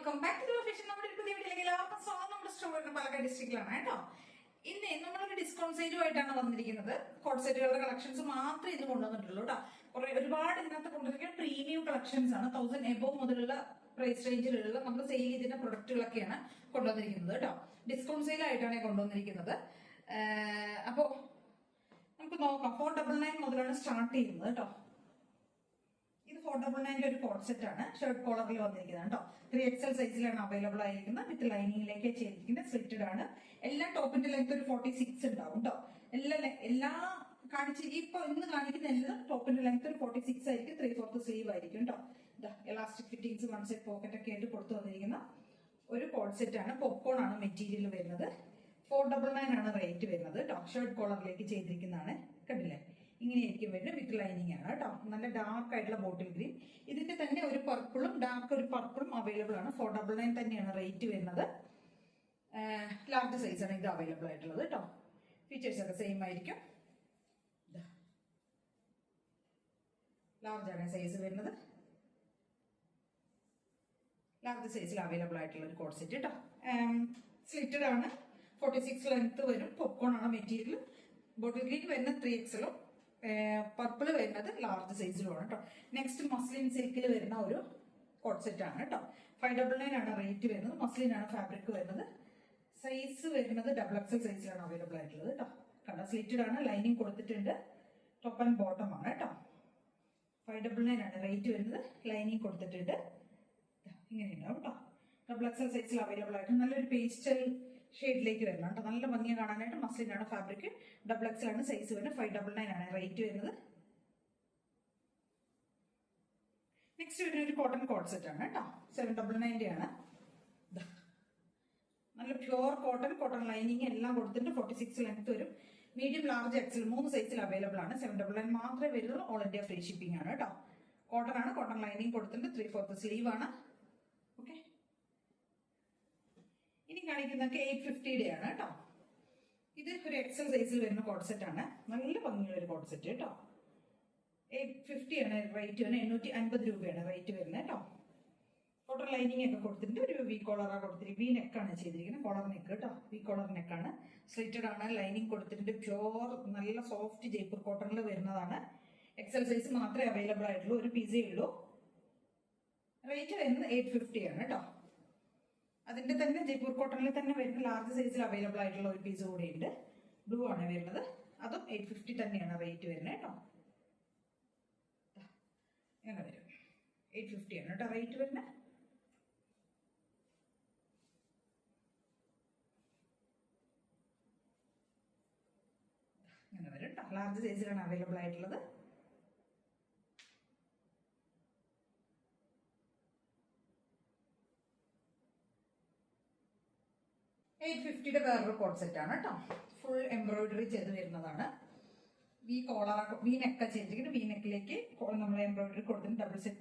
Welcome back to fashion. നമ്മുടെ പുതിയ വീട്ടിലേക്ക് എല്ലാവർക്കും സ്വാഗതം. നമ്മുടെ സ്റ്റോർ പാലക്കാട് ഡിസ്ട്രിക്റ്റിലാണ് കേട്ടോ. ഇന്ന് നമ്മളൊരു ഡിസ്കൗണ്ട് സെയിലുമായിട്ടാണ് വന്നിരിക്കുന്നത്. കോട്ട് സെറ്റുകളുടെ കളക്ഷൻസ് മാത്രമേ ഇന്ന് കൊണ്ടുവന്നിട്ടുള്ളൂ കേട്ടോ. ഒരുപാട് ഇതിനകത്ത് കൊണ്ടുവന്നിരിക്കുന്ന പ്രീമിയം കളക്ഷൻസ് ആണ്. 1000 എബോവ് മുതലുള്ള പ്രൈസ് റേഞ്ചിലുള്ള നമ്മൾ സെയിൽ ചെയ്തിരുന്ന പ്രൊഡക്റ്റുകളൊക്കെയാണ് കൊണ്ടുവന്നിരിക്കുന്നത് കേട്ടോ. ഡിസ്കൗണ്ട് സെയിൽ ആയിട്ടാണ് കൊണ്ടുവന്നിരിക്കുന്നത്. അപ്പോ നമുക്ക് നോക്കാം. 499 മുതലാണ് സ്റ്റാർട്ട് ചെയ്യുന്നത് കേട്ടോ. ഇത് 499 ഒരു കോട്ട് സെറ്റ് ആണ്. ഷർട്ട് കോളറിൽ വന്നിരിക്കുന്നത് കേട്ടോ. 3XL സൈസിലാണ് അവൈലബിൾ ആയിരിക്കുന്നത്. വിത്ത് ലൈനിങ്ങിലേക്ക് ചെയ്തിരിക്കുന്നത്. സ്ലിറ്റഡ് ആണ്. എല്ലാ ടോപ്പിന്റെ ലെങ്ത് ഒരു 46 ഉണ്ടാവും കേട്ടോ. എല്ലാ ഇന്ന് കാണിക്കുന്ന എല്ലാ ടോപ്പിന്റെ ലെങ്ത് ഒരു 46 ആയിരിക്കും. 3/4 സ്ലീവ് ആയിരിക്കും കേട്ടോ. Elastic fittings, one side pocket ഒക്കെ ആയിട്ട് കൊടുത്തു വന്നിരിക്കുന്ന ഒരു കോട്ട് സെറ്റ് ആണ്. പോപ്കോൺ ആണ് മെറ്റീരിയൽ വരുന്നത്. 499 ആണ് റേറ്റ് വരുന്നത് കേട്ടോ. ഷർട്ട് കോളറിലേക്ക് ചെയ്തിരിക്കുന്നതാണ്. കണ്ടില്ലേ, ഇങ്ങനെയായിരിക്കും വരുന്നത്. വിത്ത് ലൈനിങ് ആണ് കേട്ടോ. നല്ല ഡാർക്ക് ആയിട്ടുള്ള ബോട്ടിൽ ഗ്രീൻ. ഇതിന്റെ തന്നെ ഒരു പർപ്പിളും ഡാർക്ക് ഒരു പർപ്പിളും അവൈലബിൾ ആണ്. 499 തന്നെയാണ് റേറ്റ് വരുന്നത്. ലാർജ് സൈസ് ആണ് ഇത് അവൈലബിൾ ആയിട്ടുള്ളത് കേട്ടോ. ഫീച്ചേഴ്സ് ഒക്കെ സെയിം ആയിരിക്കും. ലാർജ് ആണ് സൈസ് വരുന്നത്. ലാർജ് സൈസിൽ അവൈലബിൾ ആയിട്ടുള്ള ഒരു കോട്ട് സെറ്റ് കേട്ടോ. സ്ലിറ്റഡ് ആണ്. 46 ലെങ്ത് വരും. പോപ്കോൺ ആണ് മെറ്റീരിയൽ. ബോട്ടിൽ ഗ്രീൻ വരുന്ന 3XL പർപ്പിള് വരുന്നത് ലാർജ് സൈസിലുമാണ് കേട്ടോ. നെക്സ്റ്റ് മസ്ലിൻ സിൽക്കിൽ വരുന്ന ഒരു കോട്ട് സെറ്റ് ആണ് കേട്ടോ. 599 ആണ് റേറ്റ് വരുന്നത്. മസ്ലിൻ ആണ് ഫാബ്രിക് വരുന്നത്. സൈസ് വരുന്നത് XXL സൈസിലാണ് അവൈലബിൾ ആയിട്ടുള്ളത് കേട്ടോ. കണ്ടോ, സ്ലിറ്റഡ് ആണ്. ലൈനിങ് കൊടുത്തിട്ടുണ്ട്. ടോപ്പ് ആൻഡ് ബോട്ടം ആണ് കേട്ടോ. 599 ആണ് റേറ്റ് വരുന്നത്. ലൈനിങ് കൊടുത്തിട്ടുണ്ട്. ഇങ്ങനെയുണ്ടാവും കേട്ടോ. XXL സൈസിൽ അവൈലബിൾ ആയിട്ട് നല്ലൊരു പേസ്റ്റൽ ഷെയ്ഡിലേക്ക് വരണം കേട്ടോ. നല്ല ഭംഗി കാണാനായിട്ട്. മസ്ലിൻ ആണ് ഫാബ്രിക്. XXL ആണ് സൈസ് വരുന്നത്. 599 ആണ് റേറ്റ് വരുന്നത്. നെക്സ്റ്റ് വരുന്ന ഒരു കോട്ടൺ കോട്ട് സെറ്റ് ആണ് കേട്ടോ. 799 ആണ്. നല്ല പ്യുവർ കോട്ടൺ ലൈനിങ് എല്ലാം കൊടുത്തിട്ട് 46 ലെങ്ത് വരും. മീഡിയം, ലാർജ്, XL 3 സൈസിൽ അവൈലബിൾ ആണ്. 799 മാത്രമേ വരുള്ളൂ. ഓൾ ഇന്ത്യ ഫ്രീ ഷിപ്പിംഗ് ആണ് കേട്ടോ. കോട്ടൺ ആണ്. കോട്ടൺ ലൈനിങ് കൊടുത്തിട്ട് 3/4 സ്ലീവ് ആണ്. ഓക്കെ, ഇനി കാണിക്കുന്നത് 850 ആണ് കേട്ടോ. ഇത് ഒരു XL സൈസിൽ വരുന്ന കോട്ട് സെറ്റ് ആണ്. നല്ല ഭംഗിയുള്ള ഒരു കോട്ട് സെറ്റ് കേട്ടോ. 850 ആണ് റേറ്റ് വരുന്നത്. 850 രൂപയാണ് റേറ്റ് വരുന്നത് കേട്ടോ. കോട്ടൺ ലൈനിങ് ഒക്കെ കൊടുത്തിട്ട് ഒരു വി കോളറാ കൊടുത്തിരിക്കും. വി നെക്കാണ് ചെയ്തിരിക്കുന്നത്. കോളർ നെക്ക് കേട്ടോ. വി കോളർ നെക്കാണ്. സ്ലിറ്റഡ് ആണ്. ലൈനിങ് കൊടുത്തിട്ട് പ്യോർ നല്ല സോഫ്റ്റ് ജയ്പൂർ കോട്ടണിൽ വരുന്നതാണ്. XL സൈസ് മാത്രമേ അവൈലബിൾ ആയിട്ടുള്ളൂ. ഒരു പീസേ ഉള്ളൂ. റേറ്റ് വരുന്നത് 850 ആണ് കേട്ടോ. അതിന്റെ തന്നെ ജയ്പൂർ കോട്ടണിൽ തന്നെ വരുന്ന ലാർജ് സൈസിൽ അവൈലബിൾ ആയിട്ടുള്ള ഒരു പീസ് കൂടെ ഉണ്ട്. ബ്ലൂ ആണ് വരുന്നത്. അതും 850 തന്നെയാണ് റേറ്റ് വരുന്നത് കേട്ടോ. ഇങ്ങനെ വരും. 850 ആണ് കേട്ടോ റേറ്റ് വരുന്നത്. ഇങ്ങനെ വരും കേട്ടോ. ലാർജ് സൈസിലാണ് അവൈലബിൾ ആയിട്ടുള്ളത്. $850 വേറൊരു കോട്ട് സെറ്റ് ആണ് കേട്ടോ. ഫുൾ എംബ്രോയിഡറി ചെയ്ത് വരുന്നതാണ്. വി നെക്ക ചെയ്തിരിക്കുന്നത്. വി നെക്കിലേക്ക് നമ്മൾ എംബ്രോയിഡറി കൊടുത്തിട്ട് ഡബിൾ സെറ്റ്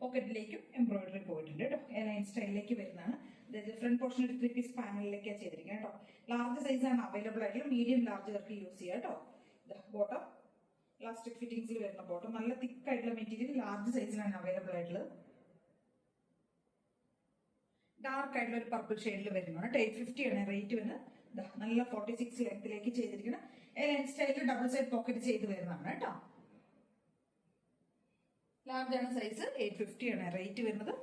പോക്കറ്റിലേക്കും എംബ്രോയിഡറി പോയിട്ടുണ്ട് കേട്ടോ. ലൈൻ സ്റ്റൈലിലേക്ക് വരുന്നതാണ്. ഫ്രണ്ട് പോർഷൻ 3 പീസ് പാനലിലേക്കാണ് ചെയ്തിരിക്കുന്നത് കേട്ടോ. ലാർജ് സൈസ് ആണ് അവൈലബിൾ ആയിട്ടുള്ള. മീഡിയം, ലാർജ് വർക്ക് യൂസ് ചെയ്യാം കേട്ടോ. ബോട്ടം ഇലാസ്റ്റിക് ഫിറ്റിംഗ്സിൽ വരുന്ന ബോട്ടം. നല്ല തിക്ക് ആയിട്ടുള്ള മെറ്റീരിയൽ ലാർജ് സൈസിലാണ് അവൈലബിൾ ആയിട്ടുള്ളത്. ഡാർക്ക് ആയിട്ടുള്ള ഒരു പർപ്പിൾ ഷെയ്ഡിൽ വരുന്നതാണ്. 850 ആണ് റേറ്റ് വരുന്നത്. നല്ല 46 ലെങ്ത്തിലേക്ക് ചെയ്തിരിക്കുന്ന ലൈൻ സ്റ്റൈലിൽ ഡബിൾ സൈഡ് പോക്കറ്റ് ചെയ്ത് വരുന്നതാണ് കേട്ടോ. ലാർജ് ആണ് സൈസ്. 850 ആണ് റേറ്റ് വരുന്നത്.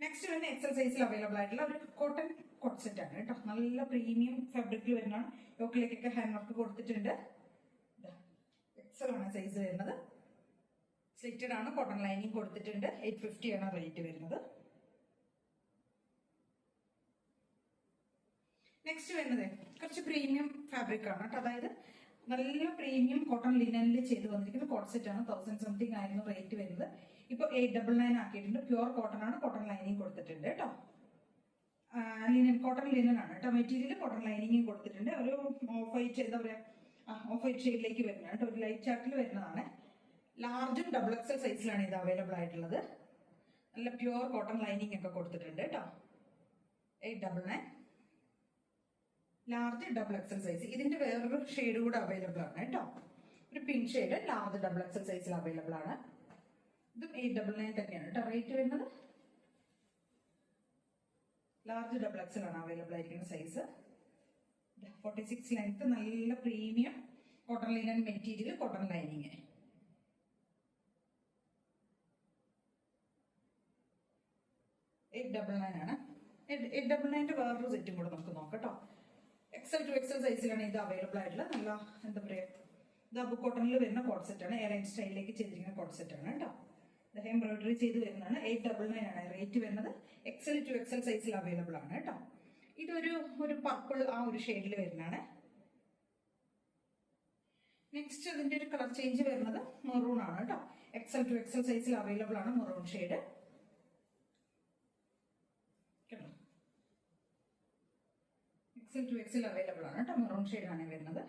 നെക്സ്റ്റ് വരുന്ന XL സൈസിൽ അവൈലബിൾ ആയിട്ടുള്ള ഒരു കോട്ടൺ കോട്ട് സെറ്റ് ആണ് കേട്ടോ. നല്ല പ്രീമിയം ഫാബ്രിക്കിൽ വരുന്നതാണ്. യോക്കിലേക്കൊക്കെ ഹാൻഡ് വർക്ക് കൊടുത്തിട്ടുണ്ട്. XL ആണ് സൈസ് വരുന്നത്. സ്ലിറ്റഡ് ആണ്. കോട്ടൺ ലൈനിങ് കൊടുത്തിട്ടുണ്ട്. 850 ആണ് റേറ്റ് വരുന്നത്. നെക്സ്റ്റ് വരുന്നത് കുറച്ച് പ്രീമിയം ഫാബ്രിക് ആണ് കേട്ടോ. അതായത് നല്ല പ്രീമിയം കോട്ടൺ ലിനനിൽ ചെയ്ത് വന്നിരിക്കുന്ന കോട്ട് സെറ്റ് ആണ്. 1000 സംതിങ് ആയിരുന്നു റേറ്റ് വരുന്നത്. ഇപ്പൊ 899 ആക്കിയിട്ടുണ്ട്. പ്യുവർ കോട്ടൺ ആണ്. കോട്ടൺ ലൈനിങ് കൊടുത്തിട്ടുണ്ട് കേട്ടോ. കോട്ടൺ ലിനൻ ആണ് കേട്ടോ. മെറ്റീരിയൽ കോട്ടൺ ലൈനിങ് കൊടുത്തിട്ടുണ്ട്. ഒരു ഓഫ് വൈറ്റ്, എന്താ പറയാ, ഓഫ് വൈറ്റ് ഷെയ്ഡിലേക്ക് വരുന്നതാണ് കേട്ടോ. ഒരു ലൈറ്റ് ചാർട്ടിൽ വരുന്നതാണ്. ലാർജും XXL സൈസിലാണ് ഇത് അവൈലബിൾ ആയിട്ടുള്ളത്. നല്ല പ്യുവർ കോട്ടൺ ലൈനിങ് ഒക്കെ കൊടുത്തിട്ടുണ്ട് കേട്ടോ. 899 ലാർജ് XXL സൈസ്. ഇതിന്റെ വേറൊരു ഷെയ്ഡ് കൂടെ അവൈലബിൾ ആണ് കേട്ടോ. ഒരു പിങ്ക് ഷെയ്ഡ് ലാർജ് XXL സൈസിൽ അവൈലബിൾ ആണ്. ഇതും 899 തന്നെയാണ് കേട്ടോ റേറ്റ് വരുന്നത്. ലാർജ് ഡബിൾ എക്സൽ ആണ് അവൈലബിൾ ആയിരിക്കുന്ന സൈസ്. 46 ലെങ്ത്, നല്ല premium cotton linen material, cotton lining. $899 ആണ്. 899 വേറൊരു സെറ്റും കൂടെ നമുക്ക് നോക്കാം കേട്ടോ. XL to XL സൈസിലാണ് ഇത് അവൈലബിൾ ആയിട്ടുള്ളത്. നല്ല എന്താ പറയുക, ഇത് അബു കോട്ടണിൽ വരുന്ന കോഡ് സെറ്റ് ആണ്. എയർലൈൻ സ്റ്റൈലിലേക്ക് ചെയ്തിരിക്കുന്ന കോഡ് സെറ്റ് ആണ് കേട്ടോ. ഇത് എംബ്രോയിഡറി ചെയ്ത് വരുന്നതാണ്. 899 ആണ് റേറ്റ് വരുന്നത്. XL to XL സൈസിൽ അവൈലബിൾ ആണ് കേട്ടോ. ഇതൊരു പർപ്പിൾ ആ ഒരു ഷെയ്ഡിൽ വരുന്നതാണ്. നെക്സ്റ്റ് ഇതിന്റെ ഒരു കളർ ചേഞ്ച് വരുന്നത് മെറൂൺ ആണ് കേട്ടോ. XL to XL സൈസിൽ അവൈലബിൾ ആണ് maroon shade. XL to XL available ആണ് കേട്ടോ. മെറൂൺ ഷെയ്ഡ് ആണ് വരുന്നത്.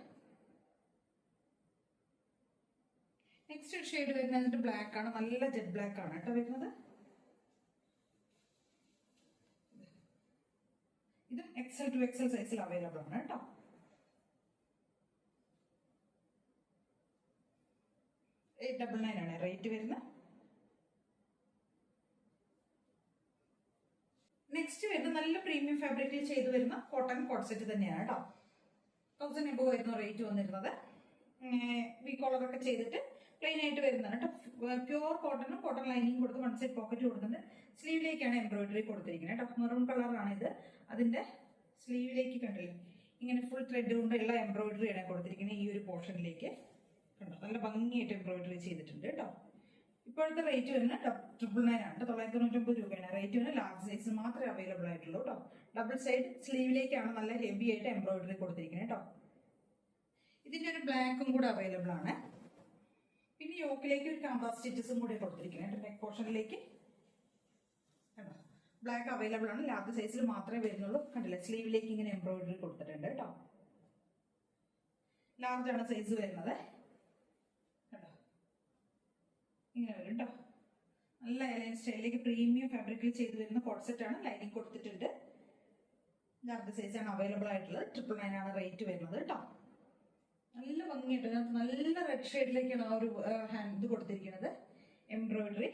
നെക്സ്റ്റ് ഒരു ഷെയ്ഡ് വരുന്നത് ബ്ലാക്ക് ആണ്. നല്ല ജെറ്റ് ബ്ലാക്ക് ആണ് കേട്ടോ വരുന്നത്. ഇത് XL to XL സൈസിൽ അവൈലബിൾ ആണ് കേട്ടോ. $899 ആണ് റേറ്റ് വരുന്നത്. നെക്സ്റ്റ് വരുന്നത് നല്ല പ്രീമിയം ഫാബ്രിക്കിൽ ചെയ്തു വരുന്ന കോട്ടൺ കോഡ് സെറ്റ് തന്നെയാണ് കേട്ടോ. 1000 എബോ വരുന്ന റേറ്റ് വന്നിരുന്നത്. വി കോളറൊക്കെ ചെയ്തിട്ട് പ്ലെയിൻ ആയിട്ട് വരുന്നതാണ് കേട്ടോ. പ്യുവർ കോട്ടണും കോട്ടൺ ലൈനിങ് കൊടുത്ത് വൺ സൈഡ് പോക്കറ്റ് കൊടുക്കുന്നത്. സ്ലീവിലേക്കാണ് എംബ്രോയിഡറി കൊടുത്തിരിക്കുന്നത് കേട്ടോ. മെറൂൺ കളറാണ് ഇത്. അതിന്റെ സ്ലീവിലേക്ക് കണ്ടില്ലേ, ഇങ്ങനെ ഫുൾ ത്രെഡ് കൊണ്ടുള്ള എംബ്രോയിഡറി ആണ് കൊടുത്തിരിക്കുന്നത്. ഈ ഒരു പോർഷനിലേക്ക് കണ്ടോ, നല്ല ഭംഗിയായിട്ട് എംബ്രോയിഡറി ചെയ്തിട്ടുണ്ട് കേട്ടോ. ഇപ്പോഴത്തെ റേറ്റ് വരുന്നത് 999 ആണ്. 999 രൂപയാണ് റേറ്റ് വരുന്നത്. ലാർജ് സൈസ് മാത്രമേ അവൈലബിൾ ആയിട്ടുള്ളൂ കേട്ടോ. ഡബിൾ സൈഡ് സ്ലീവിലേക്കാണ് നല്ല ഹെവി ആയിട്ട് എംബ്രോയിഡറി കൊടുത്തിരിക്കുന്നത് കേട്ടോ. ഇതിന്റെ ഒരു ബ്ലാക്കും കൂടെ അവൈലബിൾ ആണ്. പിന്നെ യോക്കിലേക്ക് ഒരു കാമ്പാ സ്റ്റിച്ചസും കൂടെ കൊടുത്തിരിക്കുന്നത് നെക്ക് പോർഷനിലേക്ക് കണ്ടോ. ബ്ലാക്ക് അവൈലബിൾ ആണ്. ലാർജ് സൈസിൽ മാത്രമേ വരുന്നുള്ളൂ. കണ്ടില്ല, സ്ലീവിലേക്ക് ഇങ്ങനെ എംബ്രോയിഡറി കൊടുത്തിട്ടുണ്ട് കേട്ടോ. ലാർജ് ആണ് സൈസ് വരുന്നത്. ഇങ്ങനെ വരും കേട്ടോ. നല്ല എയർലൈൻ സ്റ്റൈലിലേക്ക് പ്രീമിയം ഫാബ്രിക്കിൽ ചെയ്ത് വരുന്ന കോഡ് സെറ്റ് ആണ്. ലൈനിങ് കൊടുത്തിട്ടുണ്ട്. ലാർജ് സൈസ് ആണ് അവൈലബിൾ ആയിട്ടുള്ളത്. 999 ആണ് റേറ്റ് വരുന്നത് കേട്ടോ. നല്ല ഭംഗിയായിട്ട് നല്ല റെഡ് ഷെയ്ഡിലേക്കാണ് ആ ഒരു ഹാൻഡ് ഇത് കൊടുത്തിരിക്കുന്നത്, എംബ്രോയിഡറി.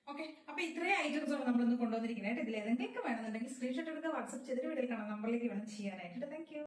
ഓക്കെ, അപ്പൊ ഇത്രയും ഐറ്റംസ് ആണ് നമ്മളിന്ന് കൊണ്ടുവന്നിരിക്കുന്നത്. ഇതിൽ ഏതെങ്കിലും വേണമെന്നുണ്ടെങ്കിൽ സ്ക്രീൻഷോട്ട് എടുക്കുക, വാട്സ്ആപ്പ് ചെയ്തിട്ട് വീഡിയോ കാണാൻ നമ്പറിലേക്ക് വേണം ചെയ്യാനായിട്ട്. Thank you.